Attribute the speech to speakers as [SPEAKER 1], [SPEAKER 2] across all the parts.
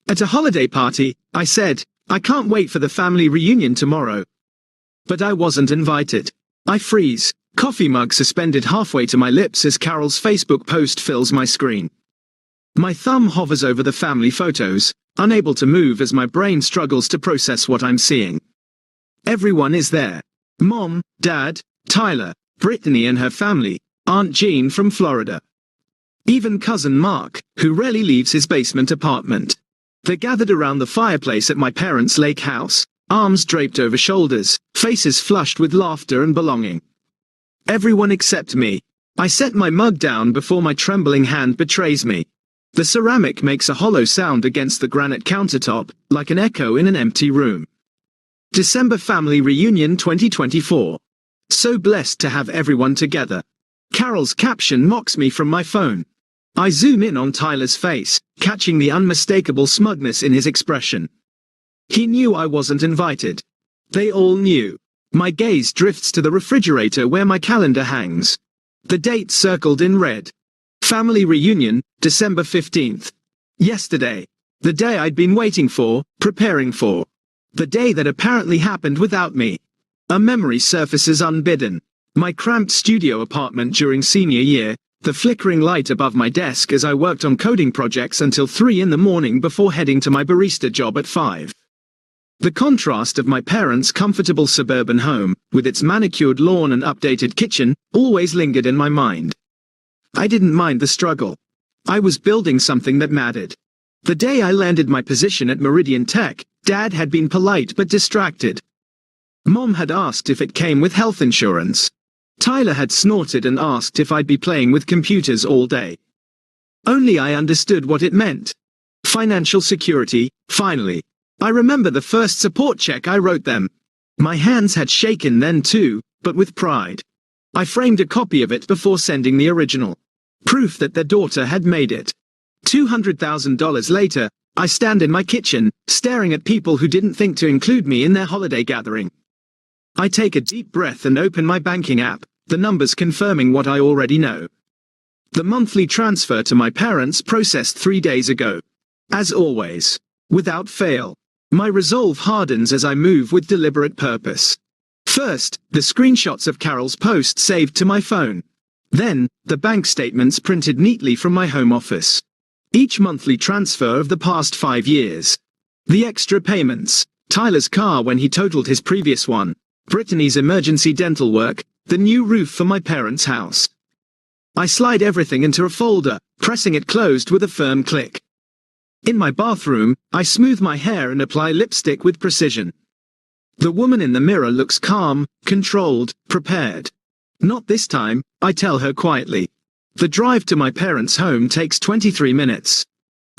[SPEAKER 1] At a holiday party, I said, I can't wait for the family reunion tomorrow. But I wasn't invited. I freeze, coffee mug suspended halfway to my lips as Carol's Facebook post fills my screen. My thumb hovers over the family photos, unable to move as my brain struggles to process what I'm seeing. Everyone is there. Mom, Dad, Tyler, Brittany and her family, Aunt Jean from Florida. Even cousin Mark, who rarely leaves his basement apartment. They're gathered around the fireplace at my parents' lake house, arms draped over shoulders, faces flushed with laughter and belonging. Everyone except me. I set my mug down before my trembling hand betrays me. The ceramic makes a hollow sound against the granite countertop, like an echo in an empty room. December Family Reunion 2024. So blessed to have everyone together. Carol's caption mocks me from my phone. I zoom in on Tyler's face, catching the unmistakable smugness in his expression. He knew I wasn't invited. They all knew. My gaze drifts to the refrigerator where my calendar hangs. The date circled in red. Family reunion, December 15th. Yesterday. The day I'd been waiting for, preparing for. The day that apparently happened without me. A memory surfaces unbidden. My cramped studio apartment during senior year, the flickering light above my desk as I worked on coding projects until 3 in the morning before heading to my barista job at 5. The contrast of my parents' comfortable suburban home, with its manicured lawn and updated kitchen, always lingered in my mind. I didn't mind the struggle. I was building something that mattered. The day I landed my position at Meridian Tech, Dad had been polite but distracted. Mom had asked if it came with health insurance. Tyler had snorted and asked if I'd be playing with computers all day. Only I understood what it meant. Financial security, finally. I remember the first support check I wrote them. My hands had shaken then too, but with pride. I framed a copy of it before sending the original. Proof that their daughter had made it. $200,000 later, I stand in my kitchen, staring at people who didn't think to include me in their holiday gathering. I take a deep breath and open my banking app, the numbers confirming what I already know. The monthly transfer to my parents processed 3 days ago. As always. Without fail. My resolve hardens as I move with deliberate purpose. First, the screenshots of Carol's post saved to my phone. Then, the bank statements printed neatly from my home office. Each monthly transfer of the past 5 years. The extra payments. Tyler's car when he totaled his previous one. Brittany's emergency dental work. The new roof for my parents' house. I slide everything into a folder, pressing it closed with a firm click. In my bathroom, I smooth my hair and apply lipstick with precision. The woman in the mirror looks calm, controlled, prepared. Not this time, I tell her quietly. The drive to my parents' home takes 23 minutes.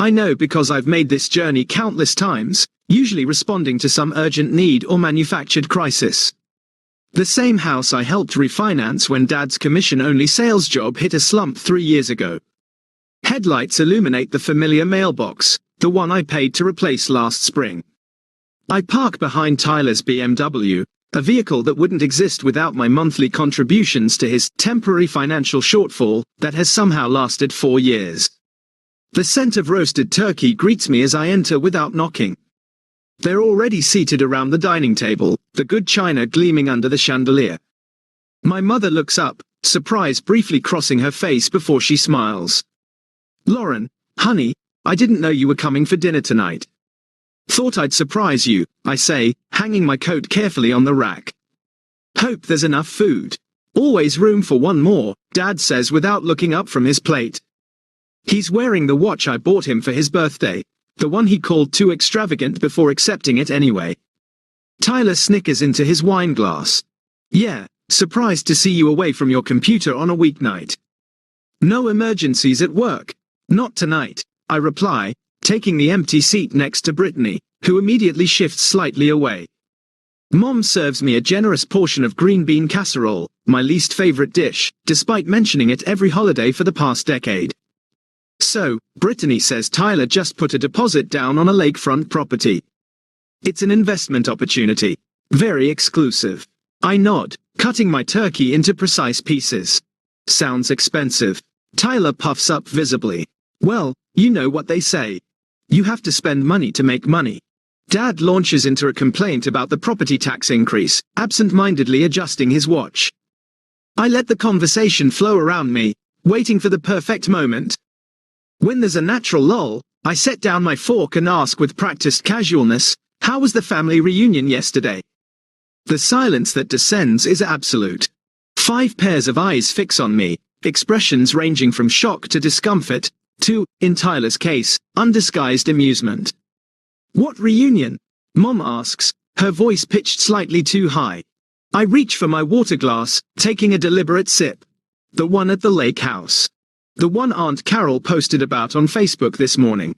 [SPEAKER 1] I know because I've made this journey countless times, usually responding to some urgent need or manufactured crisis. The same house I helped refinance when Dad's commission-only sales job hit a slump 3 years ago. Headlights illuminate the familiar mailbox, the one I paid to replace last spring. I park behind Tyler's BMW, a vehicle that wouldn't exist without my monthly contributions to his temporary financial shortfall that has somehow lasted 4 years. The scent of roasted turkey greets me as I enter without knocking. They're already seated around the dining table, the good china gleaming under the chandelier. My mother looks up, surprise briefly crossing her face before she smiles. Lauren, honey, I didn't know you were coming for dinner tonight. Thought I'd surprise you, I say, hanging my coat carefully on the rack. Hope there's enough food. Always room for one more, Dad says without looking up from his plate. He's wearing the watch I bought him for his birthday. The one he called too extravagant before accepting it anyway. Tyler snickers into his wine glass. Yeah, surprised to see you away from your computer on a weeknight. No emergencies at work. Not tonight, I reply, taking the empty seat next to Brittany, who immediately shifts slightly away. Mom serves me a generous portion of green bean casserole, my least favorite dish, despite mentioning it every holiday for the past decade. So, Brittany says Tyler just put a deposit down on a lakefront property. It's an investment opportunity. Very exclusive. I nod, cutting my turkey into precise pieces. Sounds expensive. Tyler puffs up visibly. Well, you know what they say. You have to spend money to make money. Dad launches into a complaint about the property tax increase, absent-mindedly adjusting his watch. I let the conversation flow around me, waiting for the perfect moment. When there's a natural lull, I set down my fork and ask with practiced casualness, "How was the family reunion yesterday?" The silence that descends is absolute. 5 pairs of eyes fix on me, expressions ranging from shock to discomfort, to, in Tyler's case, undisguised amusement. "What reunion?" Mom asks, her voice pitched slightly too high. I reach for my water glass, taking a deliberate sip. "The one at the lake house. The one Aunt Carol posted about on Facebook this morning."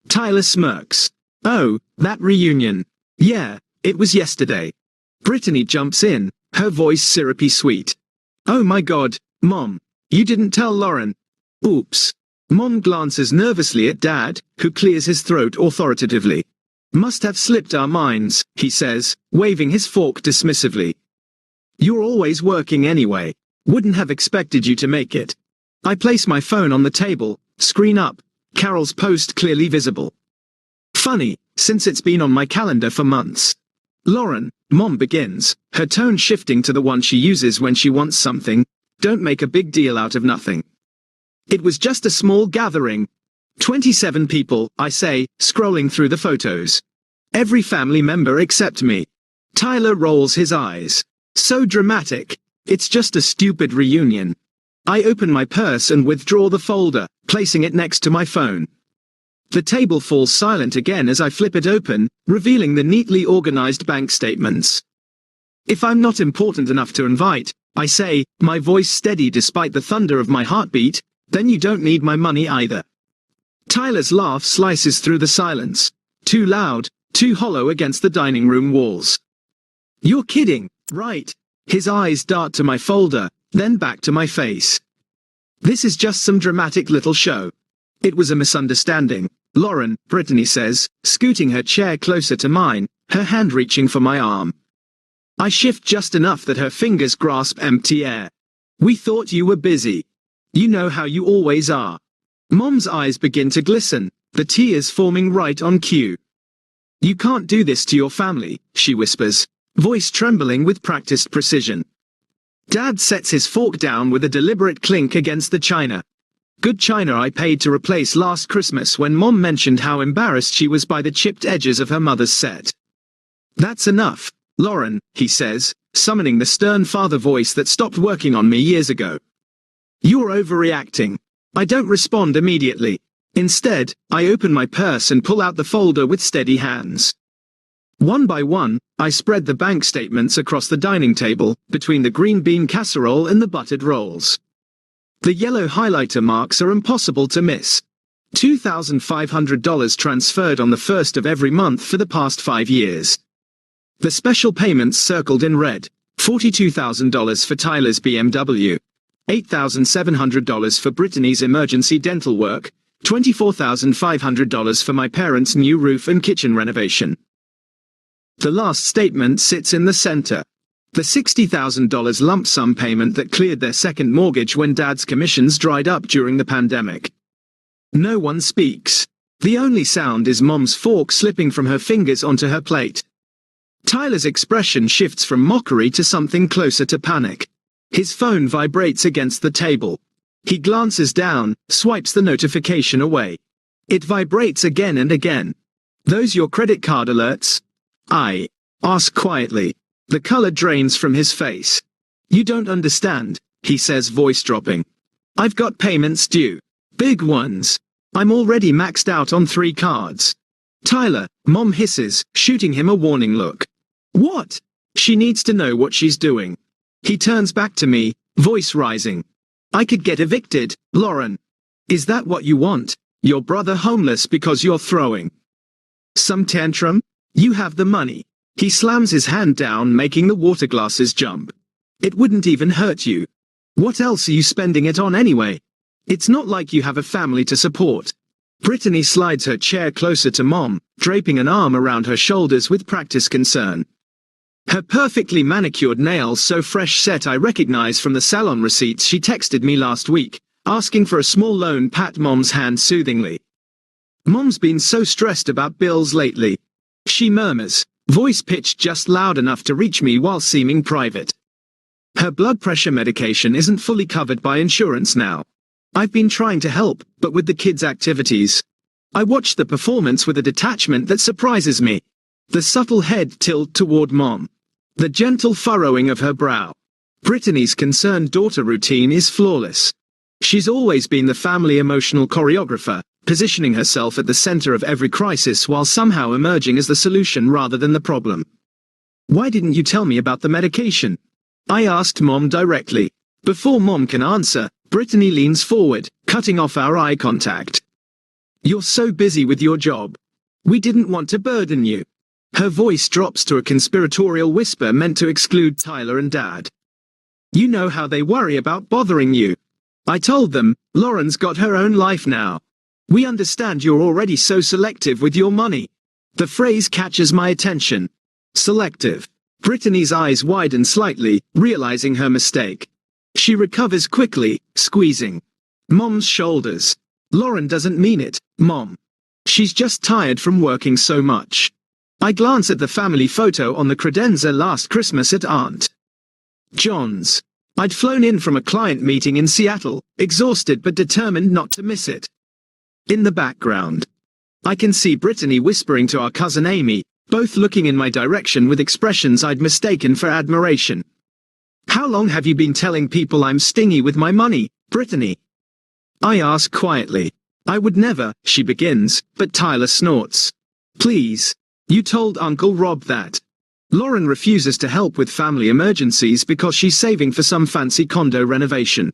[SPEAKER 1] Tyler smirks. "Oh, that reunion. Yeah, it was yesterday." Brittany jumps in, her voice syrupy sweet. "Oh my God, Mom. You didn't tell Lauren." "Oops." Mom glances nervously at Dad, who clears his throat authoritatively. "Must have slipped our minds," he says, waving his fork dismissively. "You're always working anyway. Wouldn't have expected you to make it." I place my phone on the table, screen up, Carol's post clearly visible. "Funny, since it's been on my calendar for months." "Lauren," Mom begins, her tone shifting to the one she uses when she wants something, "don't make a big deal out of nothing. It was just a small gathering. 27 people, I say, scrolling through the photos. Every family member except me." Tyler rolls his eyes. "So dramatic. It's just a stupid reunion." I open my purse and withdraw the folder, placing it next to my phone. The table falls silent again as I flip it open, revealing the neatly organized bank statements. "If I'm not important enough to invite," I say, my voice steady despite the thunder of my heartbeat, "then you don't need my money either." Tyler's laugh slices through the silence. Too loud, too hollow against the dining room walls. "You're kidding, right?" His eyes dart to my folder, then back to my face. "This is just some dramatic little show. It was a misunderstanding, Lauren," Brittany says, scooting her chair closer to mine, her hand reaching for my arm. I shift just enough that her fingers grasp empty air. "We thought you were busy. You know how you always are." Mom's eyes begin to glisten, the tears forming right on cue. "You can't do this to your family," she whispers, voice trembling with practiced precision. Dad sets his fork down with a deliberate clink against the china. Good china I paid to replace last Christmas when Mom mentioned how embarrassed she was by the chipped edges of her mother's set. "That's enough, Lauren," he says, summoning the stern father voice that stopped working on me years ago. "You're overreacting." I don't respond immediately. Instead, I open my purse and pull out the folder with steady hands. One by one, I spread the bank statements across the dining table, between the green bean casserole and the buttered rolls. The yellow highlighter marks are impossible to miss. $2,500 transferred on the first of every month for the past 5 years. The special payments circled in red: $42,000 for Tyler's BMW, $8,700 for Brittany's emergency dental work, $24,500 for my parents' new roof and kitchen renovation. The last statement sits in the center. The $60,000 lump sum payment that cleared their second mortgage when Dad's commissions dried up during the pandemic. No one speaks. The only sound is Mom's fork slipping from her fingers onto her plate. Tyler's expression shifts from mockery to something closer to panic. His phone vibrates against the table. He glances down, swipes the notification away. It vibrates again and again. "Those your credit card alerts?" I ask quietly. The color drains from his face. "You don't understand," he says, voice dropping. "I've got payments due. Big ones. I'm already maxed out on 3 cards." "Tyler," Mom hisses, shooting him a warning look. "What?" She needs to know what she's doing. He turns back to me, voice rising. "I could get evicted, Lauren. Is that what you want? Your brother homeless because you're throwing some tantrum? You have the money." He slams his hand down, making the water glasses jump. "It wouldn't even hurt you. What else are you spending it on anyway? It's not like you have a family to support." Brittany slides her chair closer to Mom, draping an arm around her shoulders with practiced concern. Her perfectly manicured nails so fresh set I recognize from the salon receipts she texted me last week, asking for a small loan. Pat Mom's hand soothingly. Mom's been so stressed about bills lately. She murmurs, voice pitched just loud enough to reach me while seeming private. Her blood pressure medication isn't fully covered by insurance now. I've been trying to help, but with the kids' activities. I watch the performance with a detachment that surprises me. The subtle head tilt toward Mom. The gentle furrowing of her brow. Brittany's concerned daughter routine is flawless. She's always been the family emotional choreographer, positioning herself at the center of every crisis while somehow emerging as the solution rather than the problem. Why didn't you tell me about the medication? I asked Mom directly. Before Mom can answer, Brittany leans forward, cutting off our eye contact. You're so busy with your job. We didn't want to burden you. Her voice drops to a conspiratorial whisper meant to exclude Tyler and Dad. You know how they worry about bothering you. I told them, Lauren's got her own life now. We understand you're already so selective with your money. The phrase catches my attention. Selective. Brittany's eyes widen slightly, realizing her mistake. She recovers quickly, squeezing Mom's shoulders. Lauren doesn't mean it, Mom. She's just tired from working so much. I glance at the family photo on the credenza last Christmas at Aunt John's. I'd flown in from a client meeting in Seattle, exhausted but determined not to miss it. In the background, I can see Brittany whispering to our cousin Amy, both looking in my direction with expressions I'd mistaken for admiration. How long have you been telling people I'm stingy with my money, Brittany? I ask quietly. I would never, she begins, but Tyler snorts. Please. You told Uncle Rob that. Lauren refuses to help with family emergencies because she's saving for some fancy condo renovation.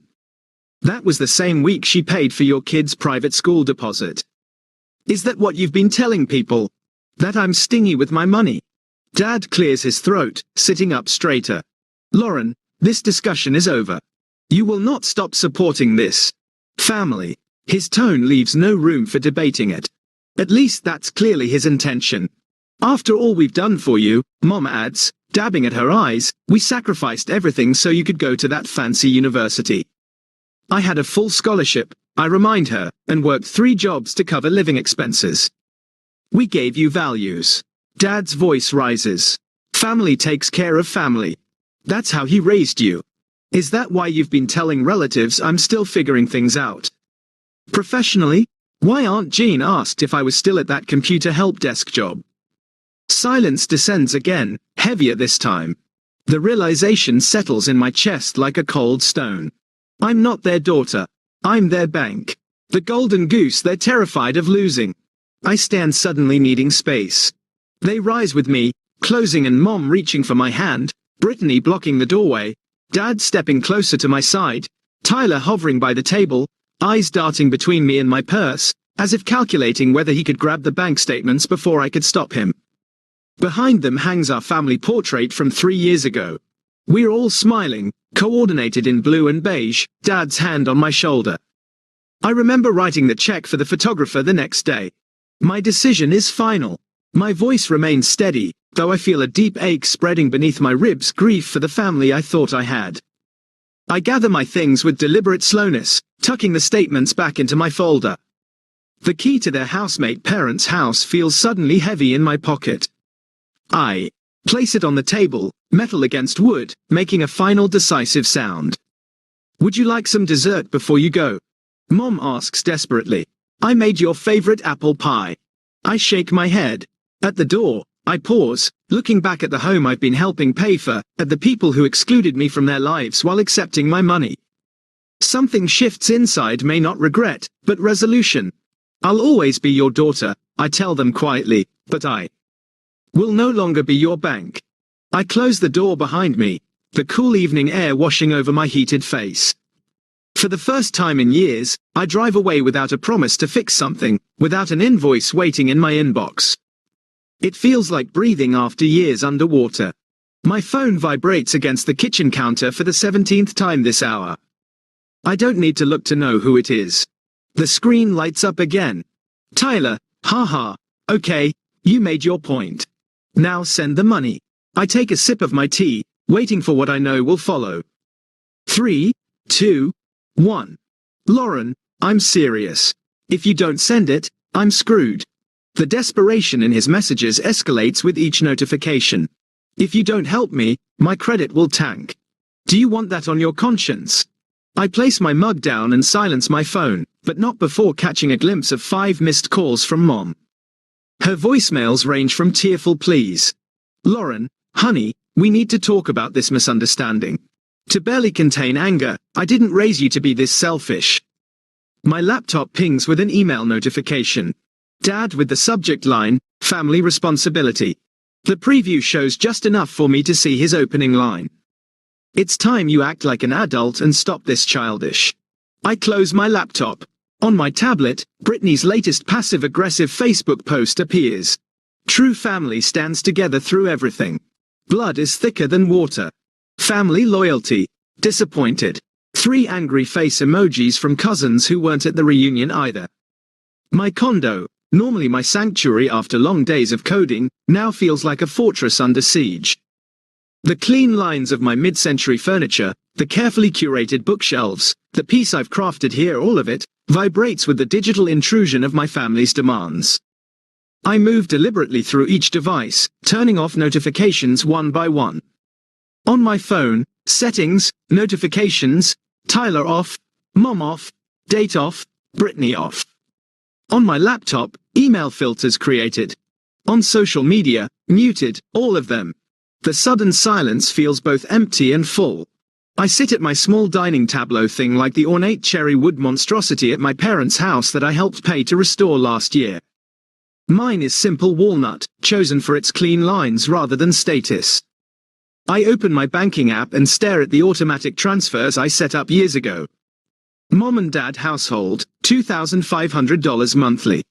[SPEAKER 1] That was the same week she paid for your kid's private school deposit. Is that what you've been telling people? That I'm stingy with my money? Dad clears his throat, sitting up straighter. Lauren, this discussion is over. You will not stop supporting this family. His tone leaves no room for debating it. At least that's clearly his intention. After all we've done for you, Mom adds, dabbing at her eyes, we sacrificed everything so you could go to that fancy university. I had a full scholarship, I remind her, and worked 3 jobs to cover living expenses. We gave you values. Dad's voice rises. Family takes care of family. That's how he raised you. Is that why you've been telling relatives I'm still figuring things out? Professionally? Why Aunt Jean asked if I was still at that computer help desk job. Silence descends again, heavier this time. The realization settles in my chest like a cold stone. I'm not their daughter. I'm their bank. The golden goose they're terrified of losing. I stand suddenly needing space. They rise with me, closing and Mom reaching for my hand, Brittany blocking the doorway, Dad stepping closer to my side, Tyler hovering by the table, eyes darting between me and my purse, as if calculating whether he could grab the bank statements before I could stop him. Behind them hangs our family portrait from 3 years ago. We're all smiling, coordinated in blue and beige, Dad's hand on my shoulder. I remember writing the check for the photographer the next day. My decision is final. My voice remains steady, though I feel a deep ache spreading beneath my ribs, grief for the family I thought I had. I gather my things with deliberate slowness, tucking the statements back into my folder. The key to their housemate parents' house feels suddenly heavy in my pocket. I place it on the table, metal against wood, making a final decisive sound. Would you like some dessert before you go? Mom asks desperately. I made your favorite apple pie. I shake my head. At the door, I pause, looking back at the home I've been helping pay for, at the people who excluded me from their lives while accepting my money. Something shifts inside, may not regret, but resolution. I'll always be your daughter, I tell them quietly, but I will no longer be your bank. I close the door behind me, the cool evening air washing over my heated face. For the first time in years, I drive away without a promise to fix something, without an invoice waiting in my inbox. It feels like breathing after years underwater. My phone vibrates against the kitchen counter for the 17th time this hour. I don't need to look to know who it is. The screen lights up again. Tyler, haha, okay, you made your point. Now send the money. I take a sip of my tea, waiting for what I know will follow. 3, 2, 1. Lauren, I'm serious. If you don't send it, I'm screwed. The desperation in his messages escalates with each notification. If you don't help me, my credit will tank. Do you want that on your conscience? I place my mug down and silence my phone, but not before catching a glimpse of 5 missed calls from Mom. Her voicemails range from tearful pleas. Lauren, honey, we need to talk about this misunderstanding. To barely contain anger, I didn't raise you to be this selfish. My laptop pings with an email notification. Dad with the subject line, family responsibility. The preview shows just enough for me to see his opening line. It's time you act like an adult and stop this childish. I close my laptop. On my tablet, Brittany's latest passive-aggressive Facebook post appears. True family stands together through everything. Blood is thicker than water. Family loyalty. Disappointed. 3 angry face emojis from cousins who weren't at the reunion either. My condo, normally my sanctuary after long days of coding, now feels like a fortress under siege. The clean lines of my mid-century furniture, the carefully curated bookshelves, the piece I've crafted here, all of it, vibrates with the digital intrusion of my family's demands. I move deliberately through each device, turning off notifications one by one. On my phone, settings, notifications, Tyler off, Mom off, date off, Brittany off. On my laptop, email filters created. On social media, muted, all of them. The sudden silence feels both empty and full. I sit at my small dining tableau thing like the ornate cherry wood monstrosity at my parents' house that I helped pay to restore last year. Mine is simple walnut, chosen for its clean lines rather than status. I open my banking app and stare at the automatic transfers I set up years ago. Mom and Dad household, $2,500 monthly.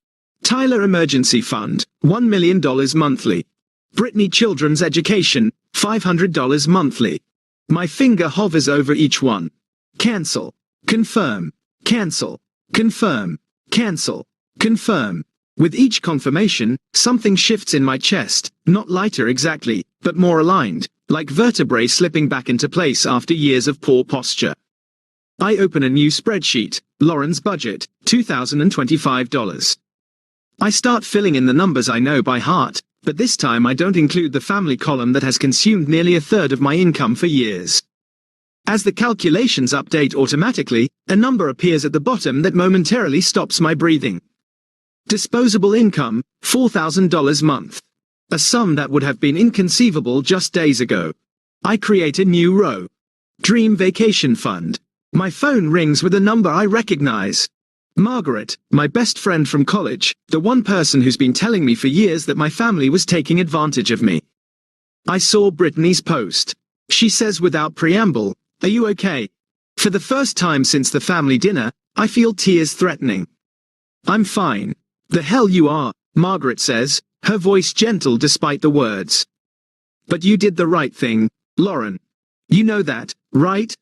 [SPEAKER 1] Tyler emergency fund, $1 million monthly. Brittany children's education, $500 monthly. My finger hovers over each one. Cancel. Confirm. Cancel. Confirm. Cancel. Confirm. With each confirmation, something shifts in my chest, not lighter exactly, but more aligned, like vertebrae slipping back into place after years of poor posture. I open a new spreadsheet, Lauren's budget, $2,025. I start filling in the numbers I know by heart, but this time I don't include the family column that has consumed nearly a third of my income for years. As the calculations update automatically, a number appears at the bottom that momentarily stops my breathing. Disposable income, $4,000 month. A sum that would have been inconceivable just days ago. I create a new row. Dream vacation fund. My phone rings with a number I recognize. Margaret, my best friend from college, the one person who's been telling me for years that my family was taking advantage of me. I saw Brittany's post. She says without preamble, "Are you okay?" For the first time since the family dinner, I feel tears threatening. "I'm fine." "The hell you are," Margaret says, her voice gentle despite the words. "But you did the right thing, Lauren. You know that, right?"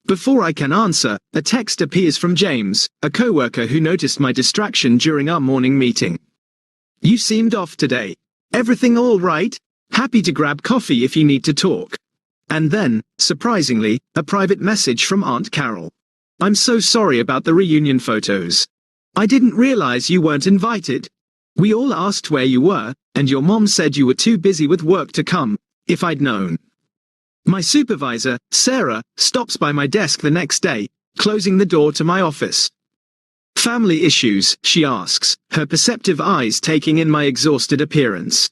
[SPEAKER 1] Before I can answer, a text appears from James, a coworker who noticed my distraction during our morning meeting. "You seemed off today. Everything all right? Happy to grab coffee if you need to talk." And then, surprisingly, a private message from Aunt Carol. "I'm so sorry about the reunion photos. I didn't realize you weren't invited. We all asked where you were, and your mom said you were too busy with work to come, if I'd known." My supervisor, Sarah, stops by my desk the next day, closing the door to my office. "Family issues?" she asks, her perceptive eyes taking in my exhausted appearance.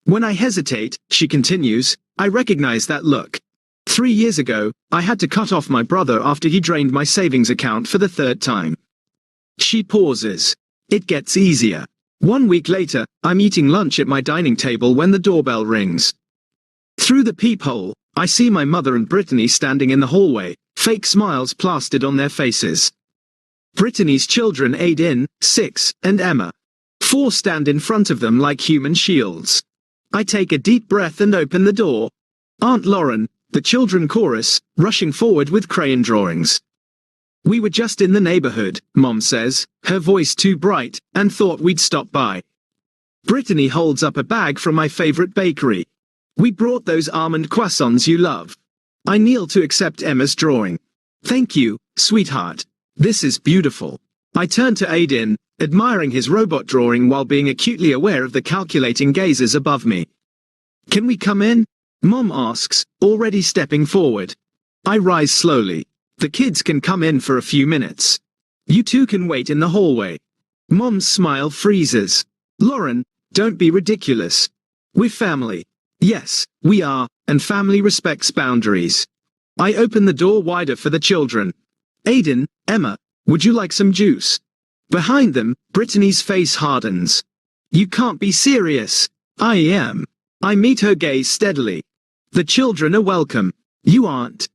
[SPEAKER 1] When I hesitate, she continues, "I recognize that look. 3 years ago, I had to cut off my brother after he drained my savings account for the 3rd time." She pauses. It gets easier. 1 week later, I'm eating lunch at my dining table when the doorbell rings. Through the peephole, I see my mother and Brittany standing in the hallway, fake smiles plastered on their faces. Brittany's children Aiden, 6, and Emma, 4 stand in front of them like human shields. I take a deep breath and open the door. Aunt Lauren, the children chorus, rushing forward with crayon drawings. "We were just in the neighborhood," Mom says, her voice too bright, "and thought we'd stop by." Brittany holds up a bag from my favorite bakery. "We brought those almond croissants you love." I kneel to accept Emma's drawing. "Thank you, sweetheart. This is beautiful. I turn to Aiden, admiring his robot drawing while being acutely aware of the calculating gazes above me. Can we come in? Mom asks, already stepping forward. I rise slowly. The kids can come in for a few minutes. You two can wait in the hallway. Mom's smile freezes. Lauren, don't be ridiculous. We're family. Yes, we are, and family respects boundaries. I open the door wider for the children. Aiden, Emma, would you like some juice? Behind them, Brittany's face hardens. You can't be serious. I am. I meet her gaze steadily. The children are welcome. You aren't.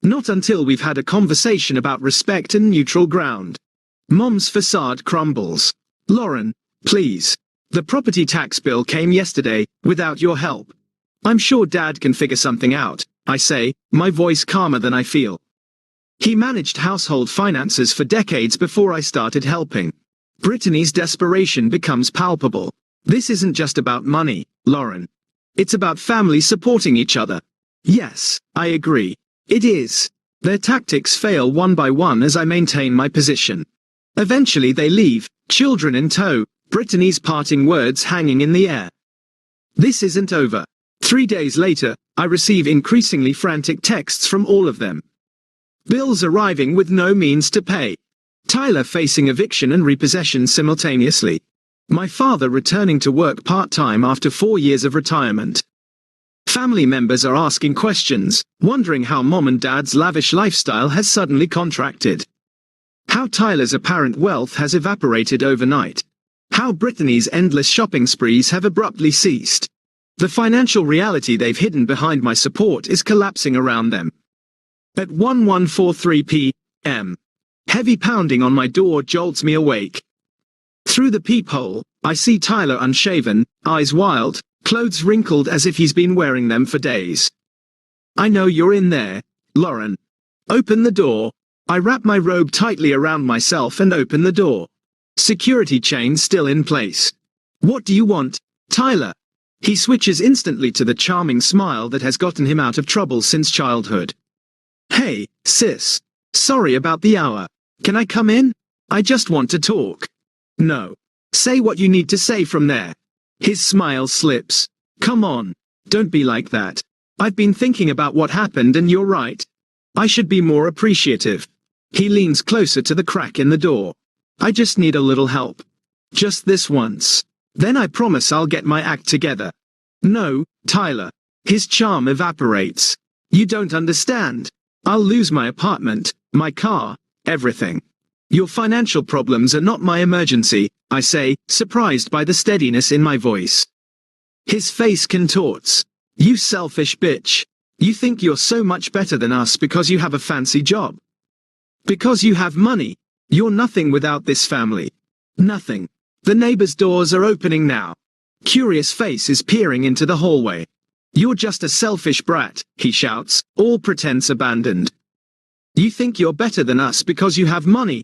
[SPEAKER 1] Not until we've had a conversation about respect and neutral ground. Mom's facade crumbles. Lauren, please. The property tax bill came yesterday, without your help. I'm sure Dad can figure something out, I say, my voice calmer than I feel. He managed household finances for decades before I started helping. Brittany's desperation becomes palpable. This isn't just about money, Lauren. It's about family supporting each other. Yes, I agree. It is. Their tactics fail one by one as I maintain my position. Eventually they leave, children in tow, Brittany's parting words hanging in the air. This isn't over. 3 days later, I receive increasingly frantic texts from all of them. Bills arriving with no means to pay. Tyler facing eviction and repossession simultaneously. My father returning to work part-time after 4 years of retirement. Family members are asking questions, wondering how Mom and Dad's lavish lifestyle has suddenly contracted. How Tyler's apparent wealth has evaporated overnight. How Brittany's endless shopping sprees have abruptly ceased. The financial reality they've hidden behind my support is collapsing around them. At 11:43 p.m. Heavy pounding on my door jolts me awake. Through the peephole, I see Tyler unshaven, eyes wild, clothes wrinkled as if he's been wearing them for days. I know you're in there, Lauren. Open the door. I wrap my robe tightly around myself and open the door. Security chain still in place. What do you want, Tyler? He switches instantly to the charming smile that has gotten him out of trouble since childhood. Hey, sis. Sorry about the hour. Can I come in? I just want to talk. No. Say what you need to say from there. His smile slips. Come on. Don't be like that. I've been thinking about what happened and you're right. I should be more appreciative. He leans closer to the crack in the door. I just need a little help. Just this once. Then I promise I'll get my act together. No, Tyler. His charm evaporates. You don't understand. I'll lose my apartment, my car, everything. Your financial problems are not my emergency, I say, surprised by the steadiness in my voice. His face contorts. You selfish bitch. You think you're so much better than us because you have a fancy job. Because you have money. You're nothing without this family. Nothing. The neighbor's doors are opening now. Curious face is peering into the hallway. You're just a selfish brat, he shouts, all pretense abandoned. You think you're better than us because you have money.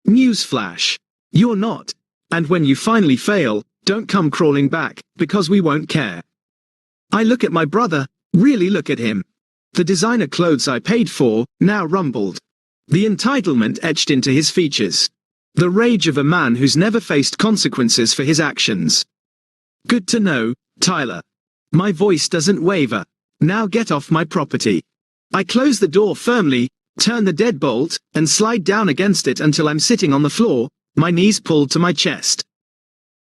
[SPEAKER 1] Newsflash. You're not. And when you finally fail, don't come crawling back, because we won't care. I look at my brother, really look at him. The designer clothes I paid for, now rumbled. The entitlement etched into his features. The rage of a man who's never faced consequences for his actions. Good to know, Tyler. My voice doesn't waver. Now get off my property. I close the door firmly, turn the deadbolt, and slide down against it until I'm sitting on the floor, my knees pulled to my chest.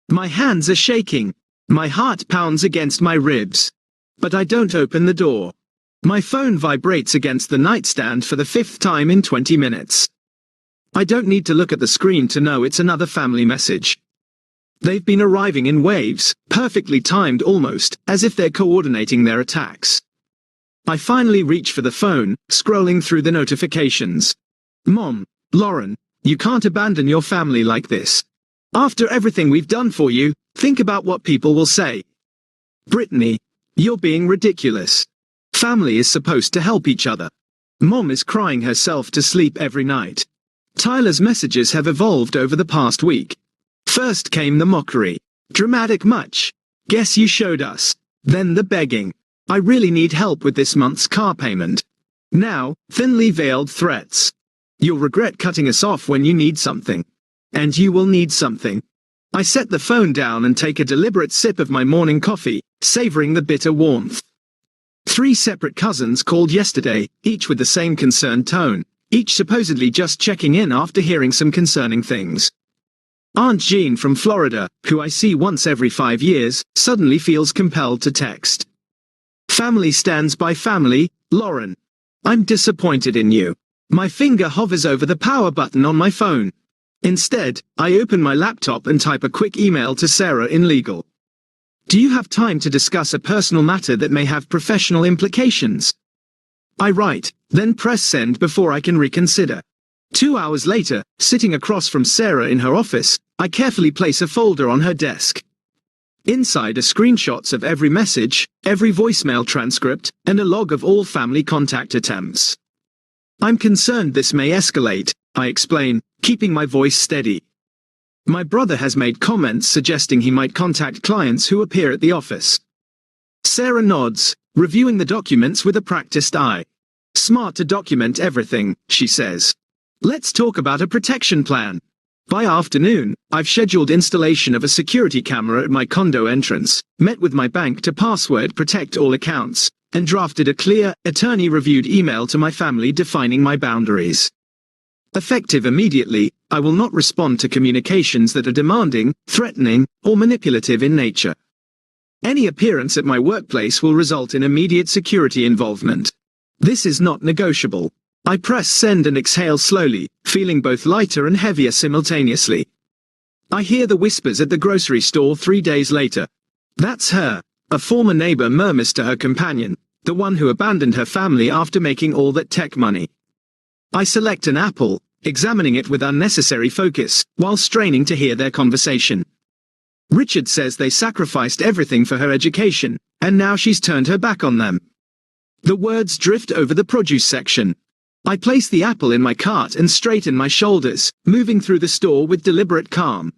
[SPEAKER 1] My hands are shaking. My heart pounds against my ribs. But I don't open the door. My phone vibrates against the nightstand for the 5th time in 20 minutes. I don't need to look at the screen to know it's another family message. They've been arriving in waves, perfectly timed almost, as if they're coordinating their attacks. I finally reach for the phone, scrolling through the notifications. Mom, Lauren, you can't abandon your family like this. After everything we've done for you, think about what people will say. Brittany, you're being ridiculous. Family is supposed to help each other. Mom is crying herself to sleep every night. Tyler's messages have evolved over the past week. First came the mockery. Dramatic much. Guess you showed us. Then the begging. I really need help with this month's car payment. Now, thinly veiled threats. You'll regret cutting us off when you need something. And you will need something. I set the phone down and take a deliberate sip of my morning coffee, savoring the bitter warmth. 3 separate cousins called yesterday, each with the same concerned tone, each supposedly just checking in after hearing some concerning things. Aunt Jean from Florida, who I see once every 5 years, suddenly feels compelled to text. Family stands by family, Lauren. I'm disappointed in you. My finger hovers over the power button on my phone. Instead, I open my laptop and type a quick email to Sarah in legal. Do you have time to discuss a personal matter that may have professional implications? I write, then press send before I can reconsider. 2 hours later, sitting across from Sarah in her office, I carefully place a folder on her desk. Inside are screenshots of every message, every voicemail transcript, and a log of all family contact attempts. I'm concerned this may escalate, I explain, keeping my voice steady. My brother has made comments suggesting he might contact clients who appear at the office. Sarah nods, reviewing the documents with a practiced eye. Smart to document everything, she says. Let's talk about a protection plan. By afternoon, I've scheduled installation of a security camera at my condo entrance, met with my bank to password protect all accounts, and drafted a clear, attorney-reviewed email to my family defining my boundaries. Effective immediately, I will not respond to communications that are demanding, threatening, or manipulative in nature. Any appearance at my workplace will result in immediate security involvement. This is not negotiable. I press send and exhale slowly, feeling both lighter and heavier simultaneously. I hear the whispers at the grocery store 3 days later. That's her. A former neighbor murmurs to her companion, the one who abandoned her family after making all that tech money. I select an apple, examining it with unnecessary focus, while straining to hear their conversation. Richard says they sacrificed everything for her education, and now she's turned her back on them. The words drift over the produce section. I place the apple in my cart and straighten my shoulders, moving through the store with deliberate calm.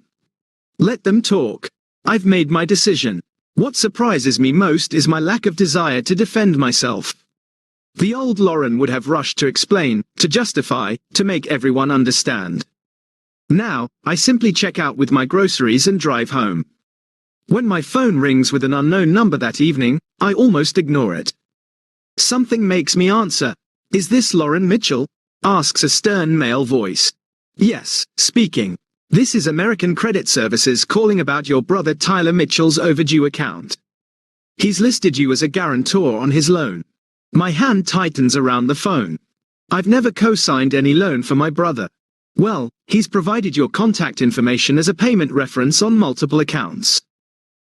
[SPEAKER 1] Let them talk. I've made my decision. What surprises me most is my lack of desire to defend myself. The old Lauren would have rushed to explain, to justify, to make everyone understand. Now, I simply check out with my groceries and drive home. When my phone rings with an unknown number that evening, I almost ignore it. Something makes me answer. Is this Lauren Mitchell? Asks a stern male voice. Yes, speaking. This is American Credit Services calling about your brother Tyler Mitchell's overdue account. He's listed you as a guarantor on his loan. My hand tightens around the phone. I've never co-signed any loan for my brother. Well, he's provided your contact information as a payment reference on multiple accounts.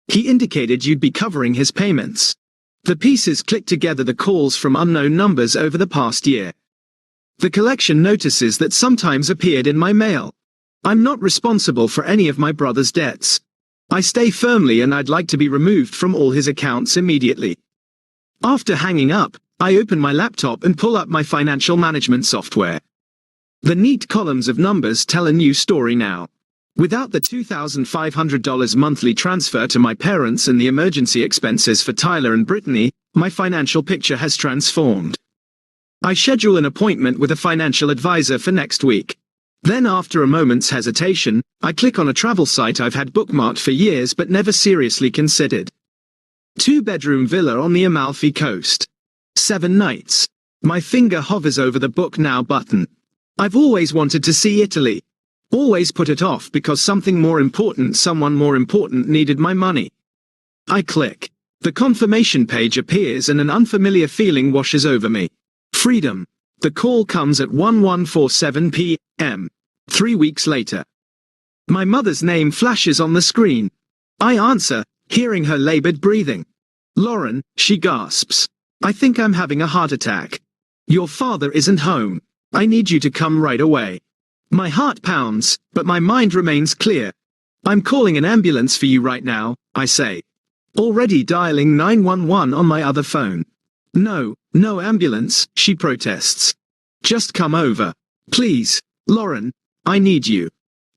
[SPEAKER 1] He indicated you'd be covering his payments. The pieces click together, the calls from unknown numbers over the past year. The collection notices that sometimes appeared in my mail. I'm not responsible for any of my brother's debts. I stay firmly and I'd like to be removed from all his accounts immediately. After hanging up, I open my laptop and pull up my financial management software. The neat columns of numbers tell a new story now. Without the $2,500 monthly transfer to my parents and the emergency expenses for Tyler and Brittany, my financial picture has transformed. I schedule an appointment with a financial advisor for next week. Then after a moment's hesitation, I click on a travel site I've had bookmarked for years but never seriously considered. 2-bedroom villa on the Amalfi Coast. 7 nights. My finger hovers over the book now button. I've always wanted to see Italy. Always put it off because someone more important needed my money. I click. The confirmation page appears and an unfamiliar feeling washes over me. Freedom. The call comes at 11:47 p.m. 3 weeks later. My mother's name flashes on the screen. I answer, hearing her labored breathing. Lauren, she gasps. I think I'm having a heart attack. Your father isn't home. I need you to come right away. My heart pounds, but my mind remains clear. I'm calling an ambulance for you right now, I say. Already dialing 911 on my other phone. No ambulance, she protests. Just come over. Please, Lauren, I need you.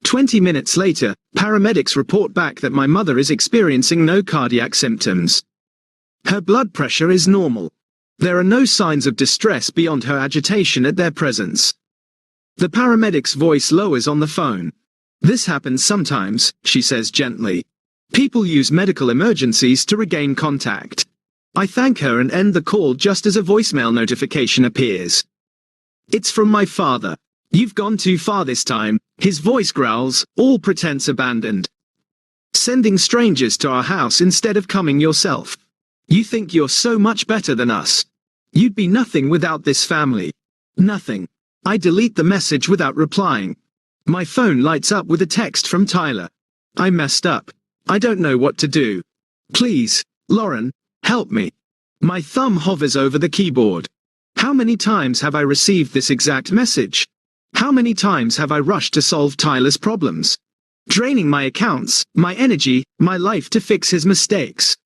[SPEAKER 1] 20 minutes later, paramedics report back that my mother is experiencing no cardiac symptoms. Her blood pressure is normal. There are no signs of distress beyond her agitation at their presence. The paramedic's voice lowers on the phone. This happens sometimes, she says gently. People use medical emergencies to regain contact. I thank her and end the call just as a voicemail notification appears. It's from my father. You've gone too far this time, his voice growls, all pretense abandoned. Sending strangers to our house instead of coming yourself. You think you're so much better than us. You'd be nothing without this family. Nothing. I delete the message without replying. My phone lights up with a text from Tyler. I messed up. I don't know what to do. Please, Lauren, help me. My thumb hovers over the keyboard. How many times have I received this exact message? How many times have I rushed to solve Tyler's problems? Draining my accounts, my energy, my life to fix his mistakes.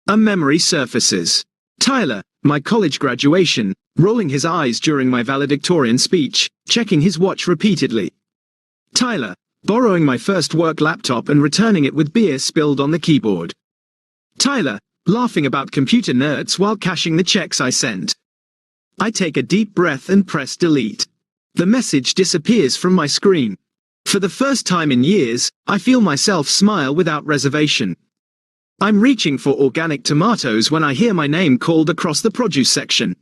[SPEAKER 1] A memory surfaces. Tyler, my college graduation, rolling his eyes during my valedictorian speech, checking his watch repeatedly. Tyler, borrowing my first work laptop and returning it with beer spilled on the keyboard. Tyler, laughing about computer nerds while cashing the checks I sent. I take a deep breath and press delete. The message disappears from my screen. For the first time in years, I feel myself smile without reservation. I'm reaching for organic tomatoes when I hear my name called across the produce section.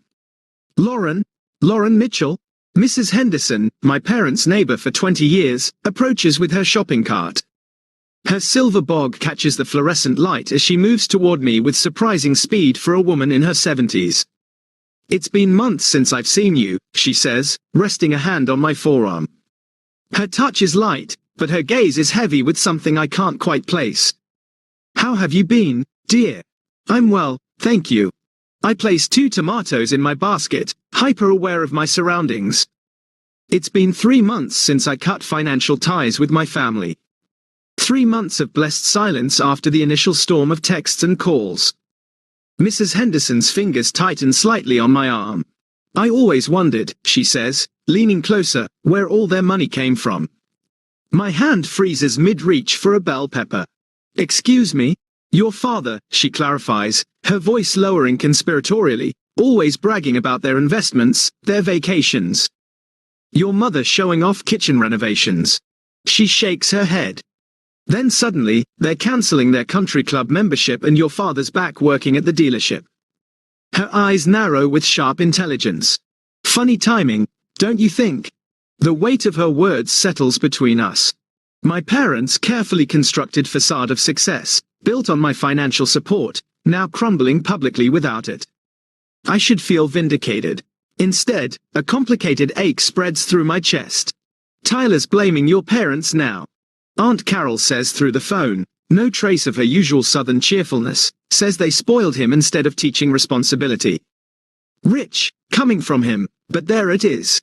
[SPEAKER 1] Lauren Mitchell? Mrs. Henderson, my parents' neighbor for 20 years, approaches with her shopping cart. Her silver bog catches the fluorescent light as she moves toward me with surprising speed for a woman in her 70s. It's been months since I've seen you, she says, resting a hand on my forearm. Her touch is light, but her gaze is heavy with something I can't quite place. How have you been, dear? I'm well, thank you. I place 2 tomatoes in my basket, hyper-aware of my surroundings. It's been 3 months since I cut financial ties with my family. 3 months of blessed silence after the initial storm of texts and calls. Mrs. Henderson's fingers tighten slightly on my arm. I always wondered, she says, leaning closer, where all their money came from. My hand freezes mid-reach for a bell pepper. Excuse me? Your father, she clarifies, her voice lowering conspiratorially, always bragging about their investments, their vacations. Your mother showing off kitchen renovations. She shakes her head. Then suddenly, they're cancelling their country club membership and your father's back working at the dealership. Her eyes narrow with sharp intelligence. Funny timing, don't you think? The weight of her words settles between us. My parents' carefully constructed facade of success, built on my financial support, now crumbling publicly without it. I should feel vindicated. Instead, a complicated ache spreads through my chest. Tyler's blaming your parents now. Aunt Carol says through the phone, no trace of her usual southern cheerfulness, says they spoiled him instead of teaching responsibility. Rich, coming from him, but there it is.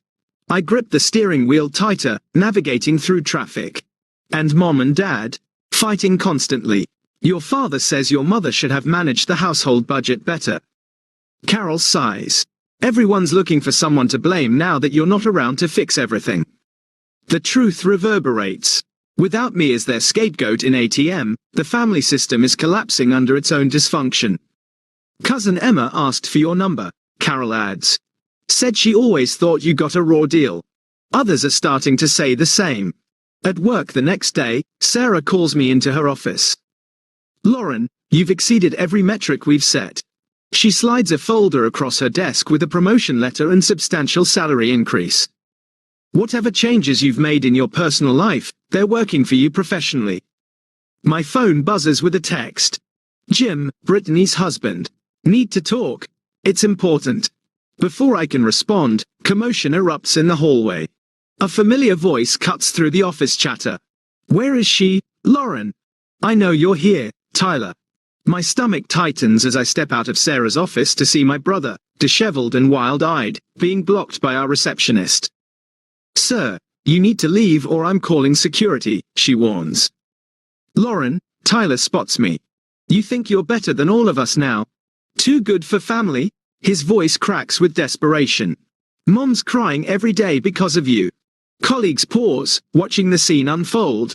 [SPEAKER 1] I grip the steering wheel tighter, navigating through traffic. And Mom and Dad? Fighting constantly. Your father says your mother should have managed the household budget better. Carol sighs. Everyone's looking for someone to blame now that you're not around to fix everything. The truth reverberates. Without me as their scapegoat in ATM, the family system is collapsing under its own dysfunction. Cousin Emma asked for your number, Carol adds. Said she always thought you got a raw deal. Others are starting to say the same. At work the next day, Sarah calls me into her office. Lauren, you've exceeded every metric we've set. She slides a folder across her desk with a promotion letter and substantial salary increase. Whatever changes you've made in your personal life, they're working for you professionally. My phone buzzes with a text. Jim, Brittany's husband. Need to talk. It's important. Before I can respond, commotion erupts in the hallway. A familiar voice cuts through the office chatter. Where is she, Lauren? I know you're here, Tyler. My stomach tightens as I step out of Sarah's office to see my brother, disheveled and wild-eyed, being blocked by our receptionist. Sir, you need to leave or I'm calling security, she warns. Lauren, Tyler spots me. You think you're better than all of us now? Too good for family? His voice cracks with desperation. Mom's crying every day because of you. Colleagues pause, watching the scene unfold.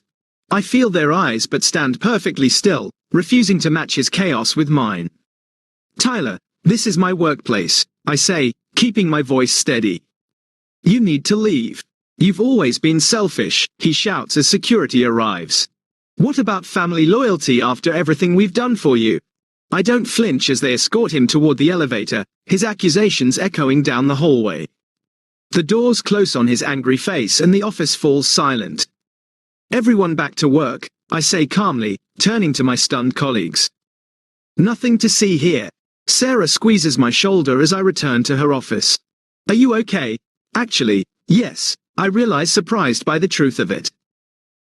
[SPEAKER 1] I feel their eyes but stand perfectly still, refusing to match his chaos with mine. Tyler, this is my workplace, I say, keeping my voice steady. You need to leave. You've always been selfish, he shouts as security arrives. What about family loyalty after everything we've done for you? I don't flinch as they escort him toward the elevator, his accusations echoing down the hallway. The doors close on his angry face and the office falls silent. Everyone back to work, I say calmly, turning to my stunned colleagues. Nothing to see here. Sarah squeezes my shoulder as I return to her office. Are you okay? Actually, yes, I realize, surprised by the truth of it.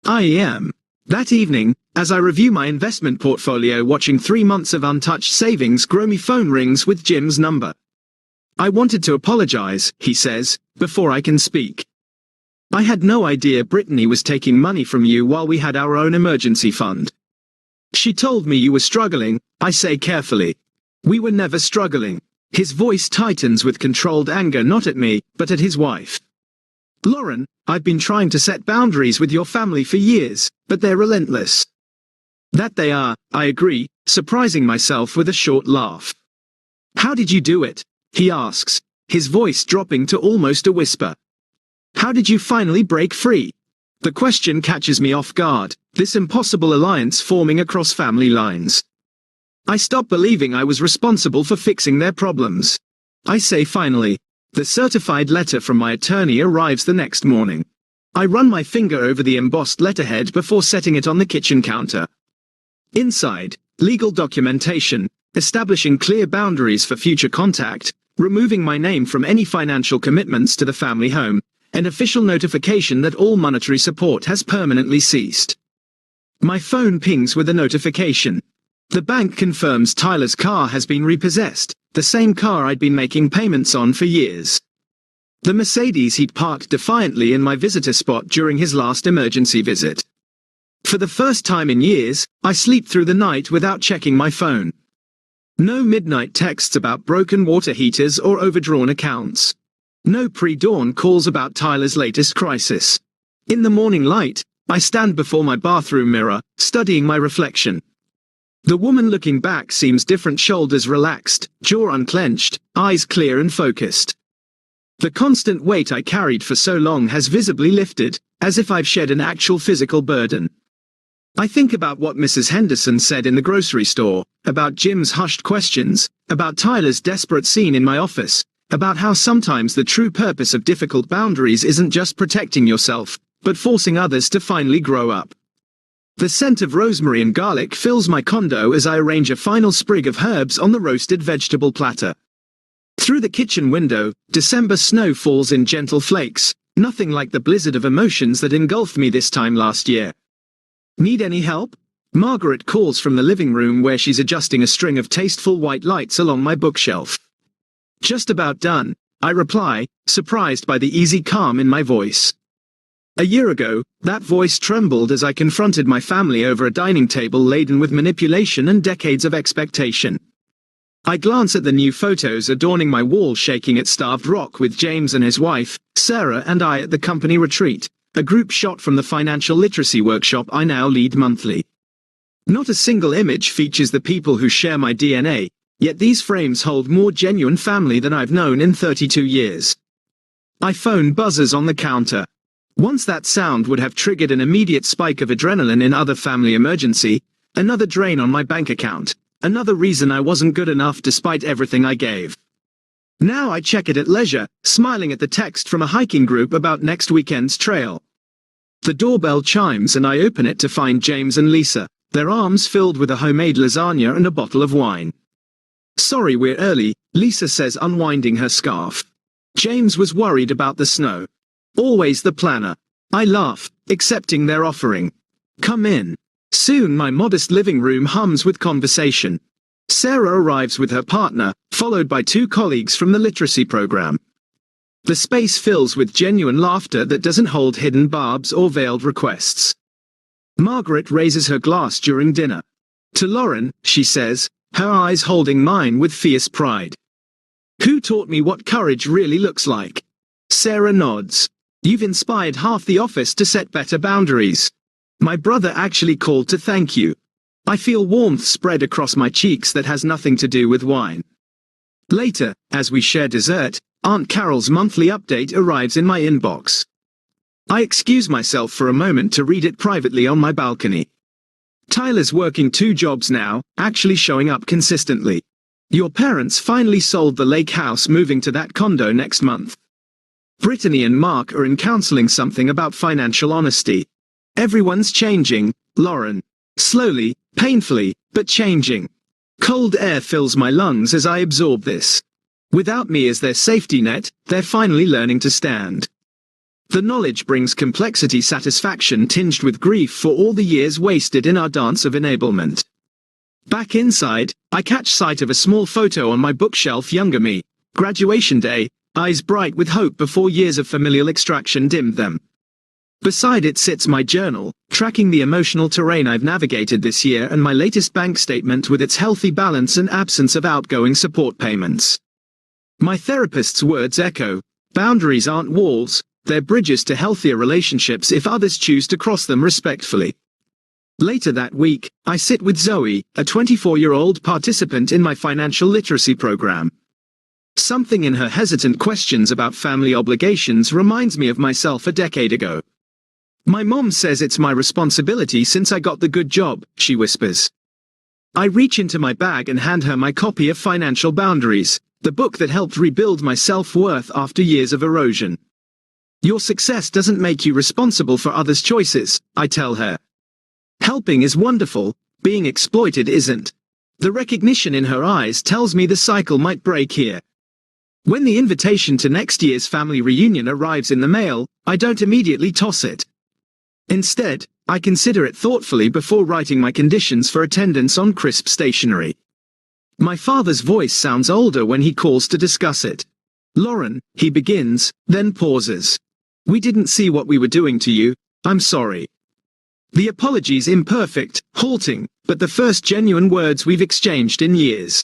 [SPEAKER 1] I am. That evening, as I review my investment portfolio watching 3 months of untouched savings grow, my phone rings with Jim's number. I wanted to apologize, he says, before I can speak. I had no idea Brittany was taking money from you while we had our own emergency fund. She told me you were struggling, I say carefully. We were never struggling. His voice tightens with controlled anger, not at me, but at his wife. Lauren, I've been trying to set boundaries with your family for years, but they're relentless. That they are, I agree, surprising myself with a short laugh. How did you do it? He asks, his voice dropping to almost a whisper. How did you finally break free? The question catches me off guard, this impossible alliance forming across family lines. I stop believing I was responsible for fixing their problems. I say finally. The certified letter from my attorney arrives the next morning. I run my finger over the embossed letterhead before setting it on the kitchen counter. Inside, legal documentation, establishing clear boundaries for future contact, removing my name from any financial commitments to the family home, an official notification that all monetary support has permanently ceased. My phone pings with a notification. The bank confirms Tyler's car has been repossessed, the same car I'd been making payments on for years. The Mercedes he'd parked defiantly in my visitor spot during his last emergency visit. For the first time in years, I sleep through the night without checking my phone. No midnight texts about broken water heaters or overdrawn accounts. No pre-dawn calls about Tyler's latest crisis. In the morning light, I stand before my bathroom mirror, studying my reflection. The woman looking back seems different, shoulders relaxed, jaw unclenched, eyes clear and focused. The constant weight I carried for so long has visibly lifted, as if I've shed an actual physical burden. I think about what Mrs. Henderson said in the grocery store, about Jim's hushed questions, about Tyler's desperate scene in my office, about how sometimes the true purpose of difficult boundaries isn't just protecting yourself, but forcing others to finally grow up. The scent of rosemary and garlic fills my condo as I arrange a final sprig of herbs on the roasted vegetable platter. Through the kitchen window, December snow falls in gentle flakes, nothing like the blizzard of emotions that engulfed me this time last year. Need any help? Margaret calls from the living room where she's adjusting a string of tasteful white lights along my bookshelf. Just about done, I reply, surprised by the easy calm in my voice. A year ago, that voice trembled as I confronted my family over a dining table laden with manipulation and decades of expectation. I glance at the new photos adorning my wall, shaking at Starved Rock with James and his wife, Sarah, and I at the company retreat, a group shot from the financial literacy workshop I now lead monthly. Not a single image features the people who share my DNA, yet these frames hold more genuine family than I've known in 32 years. My phone buzzes on the counter. Once that sound would have triggered an immediate spike of adrenaline in other family emergency, another drain on my bank account, another reason I wasn't good enough despite everything I gave. Now I check it at leisure, smiling at the text from a hiking group about next weekend's trail. The doorbell chimes and I open it to find James and Lisa, their arms filled with a homemade lasagna and a bottle of wine. Sorry we're early, Lisa says, unwinding her scarf. James was worried about the snow. Always the planner. I laugh, accepting their offering. Come in. Soon my modest living room hums with conversation. Sarah arrives with her partner, followed by 2 colleagues from the literacy program. The space fills with genuine laughter that doesn't hold hidden barbs or veiled requests. Margaret raises her glass during dinner. To Lauren, she says, her eyes holding mine with fierce pride. Who taught me what courage really looks like? Sarah nods. You've inspired half the office to set better boundaries. My brother actually called to thank you. I feel warmth spread across my cheeks that has nothing to do with wine. Later, as we share dessert, Aunt Carol's monthly update arrives in my inbox. I excuse myself for a moment to read it privately on my balcony. Tyler's working 2 jobs now, actually showing up consistently. Your parents finally sold the lake house, moving to that condo next month. Brittany and Mark are in counseling, something about financial honesty. Everyone's changing, Lauren. Slowly, painfully, but changing. Cold air fills my lungs as I absorb this. Without me as their safety net, they're finally learning to stand. The knowledge brings complexity, satisfaction tinged with grief for all the years wasted in our dance of enablement. Back inside, I catch sight of a small photo on my bookshelf. Younger me, graduation day, eyes bright with hope before years of familial extraction dimmed them. Beside it sits my journal, tracking the emotional terrain I've navigated this year, and my latest bank statement with its healthy balance and absence of outgoing support payments. My therapist's words echo: boundaries aren't walls, they're bridges to healthier relationships if others choose to cross them respectfully. Later that week, I sit with Zoe, a 24-year-old participant in my financial literacy program. Something in her hesitant questions about family obligations reminds me of myself a decade ago. My mom says it's my responsibility since I got the good job, she whispers. I reach into my bag and hand her my copy of Financial Boundaries, the book that helped rebuild my self-worth after years of erosion. Your success doesn't make you responsible for others' choices, I tell her. Helping is wonderful, being exploited isn't. The recognition in her eyes tells me the cycle might break here. When the invitation to next year's family reunion arrives in the mail, I don't immediately toss it. Instead, I consider it thoughtfully before writing my conditions for attendance on crisp stationery. My father's voice sounds older when he calls to discuss it. Lauren, he begins, then pauses. We didn't see what we were doing to you, I'm sorry. The apology's imperfect, halting, but the first genuine words we've exchanged in years.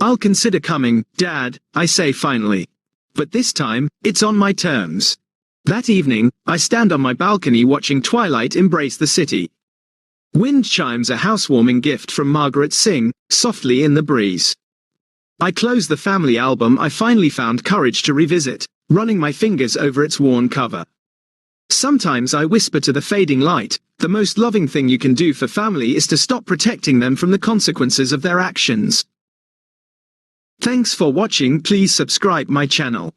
[SPEAKER 1] I'll consider coming, Dad, I say finally. But this time, it's on my terms. That evening, I stand on my balcony watching twilight embrace the city. Wind chimes, a housewarming gift from Margaret, sing softly in the breeze. I close the family album I finally found courage to revisit, running my fingers over its worn cover. Sometimes I whisper to the fading light, the most loving thing you can do for family is to stop protecting them from the consequences of their actions. Thanks for watching. Please subscribe my channel.